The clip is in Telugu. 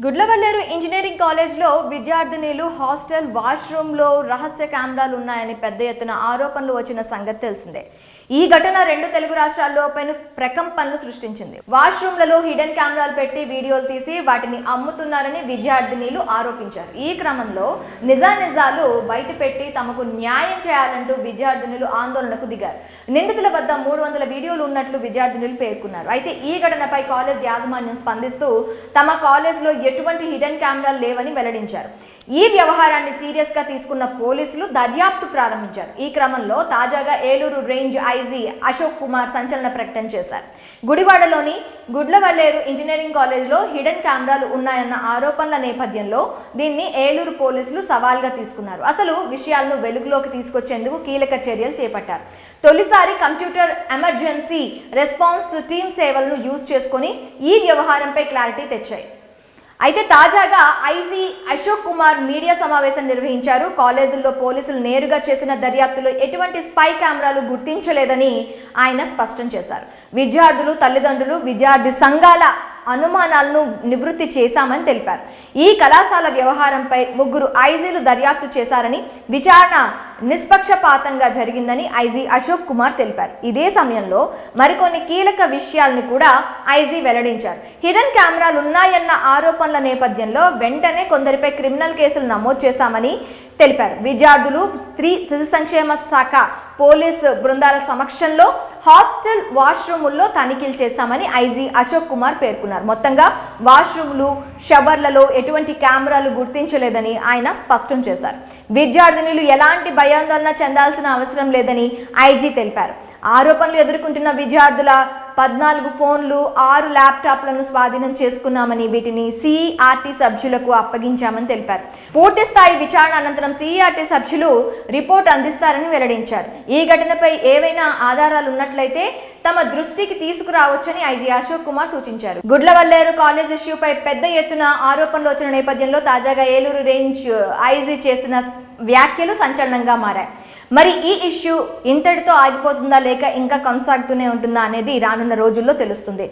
గుడ్లవల్లేరు ఇంజనీరింగ్ కాలేజ్లో విద్యార్థినులు హాస్టల్ వాష్రూమ్లో రహస్య కెమెరాలు ఉన్నాయని పెద్ద ఎత్తున ఆరోపణలు వచ్చిన సంగతి తెలిసిందే. ఈ ఘటన రెండు తెలుగు రాష్ట్రాల్లో ప్రకంపనలు సృష్టించింది. వాష్రూమ్లలో హిడెన్ కెమెరాలు పెట్టి వీడియోలు తీసి వాటిని అమ్ముతున్నారని విద్యార్థినులు ఆరోపించారు. ఈ క్రమంలో నిజాలు బయట పెట్టి తమకు న్యాయం చేయాలంటూ విద్యార్థినులు ఆందోళనకు దిగారు. నిందితుల వద్ద 300 వీడియోలు ఉన్నట్లు విద్యార్థినులు పేర్కొన్నారు. అయితే ఈ ఘటనపై కాలేజ్ యాజమాన్యం స్పందిస్తూ తమ కాలేజ్లో ఎటువంటి హిడెన్ కెమెరాలు లేవని వెల్లడించారు. ఈ వ్యవహారాన్ని సీరియస్ గా తీసుకున్న పోలీసులు దర్యాప్తు ప్రారంభించారు. ఈ క్రమంలో తాజాగా ఏలూరు రేంజ్ ఐజీ అశోక్ కుమార్ సంచలన ప్రకటన చేశారు. గుడివాడలోని గుడ్లవల్లేరు ఇంజనీరింగ్ కాలేజ్లో హిడెన్ కెమెరాలు ఉన్నాయన్న ఆరోపణల నేపథ్యంలో దీన్ని ఏలూరు పోలీసులు సవాల్గా తీసుకున్నారు. అసలు విషయాలను వెలుగులోకి తీసుకొచ్చేందుకు కీలక చర్యలు చేపట్టారు. తొలిసారి కంప్యూటర్ ఎమర్జెన్సీ రెస్పాన్స్ టీమ్ సేవలను యూజ్ చేసుకొని ఈ వ్యవహారంపై క్లారిటీ తెచ్చాయి. అయితే తాజాగా ఐజీ అశోక్ కుమార్ మీడియా సమావేశం నిర్వహించారు. కాలేజీల్లో పోలీసులు నేరుగా చేసిన దర్యాప్తులో ఎటువంటి స్పై కెమెరాలు గుర్తించలేదని ఆయన స్పష్టం చేశారు. విద్యార్థులు, తల్లిదండ్రులు, విద్యార్థి సంఘాల అనుమానాలను నివృత్తి చేశామని తెలిపారు. ఈ కళాశాల వ్యవహారంపై 3 ఐజీలు దర్యాప్తు చేశారని, విచారణ నిష్పక్షపాతంగా జరిగిందని ఐజీ అశోక్ కుమార్ తెలిపారు. ఇదే సమయంలో మరికొన్ని కీలక విషయాలను కూడా ఐజీ వెల్లడించారు. హిడెన్ కెమెరాలు ఉన్నాయన్న ఆరోపణల నేపథ్యంలో వెంటనే కొందరిపై క్రిమినల్ కేసులు నమోదు చేశామని తెలిపారు. విద్యార్థులు, స్త్రీ శిశు సంక్షేమ శాఖ పోలీసు బృందాల సమక్షంలో హాస్టల్ వాష్రూముల్లో తనిఖీలు చేశామని ఐజీ అశోక్ కుమార్ పేర్కొన్నారు. మొత్తంగా వాష్రూములు, షవర్లలో ఎటువంటి కెమెరాలు గుర్తించలేదని ఆయన స్పష్టం చేశారు. విద్యార్థినులు ఎలాంటి భయాందోళన చెందాల్సిన అవసరం లేదని ఐజీ తెలిపారు. ఆరోపణలు ఎదుర్కొంటున్న విద్యార్థుల 14 ఫోన్లు, 6 ల్యాప్టాప్లను స్వాధీనం చేసుకున్నామని, వీటిని సిఈఆర్టీ సభ్యులకు అప్పగించామని తెలిపారు. పూర్తి స్థాయి విచారణ అనంతరం సిఈఆర్టీ సభ్యులు రిపోర్ట్ అందిస్తారని వెల్లడించారు. ఈ ఘటనపై ఏవైనా ఆధారాలు ఉన్నట్లయితే తమ దృష్టికి తీసుకురావచ్చని ఐజీ అశోక్ కుమార్ సూచించారు. గుడ్లవల్లేరు కాలేజ్ ఇష్యూపై పెద్ద ఎత్తున ఆరోపణలు వచ్చిన నేపథ్యంలో తాజాగా ఏలూరు రేంజ్ ఐజీ చేసిన వ్యాఖ్యలు సంచలనంగా మారాయి. మరి ఈ ఇష్యూ ఇంతటితో ఆగిపోతుందా లేక ఇంకా కొనసాగుతూనే ఉంటుందా అనేది రానున్న రోజుల్లో తెలుస్తుంది.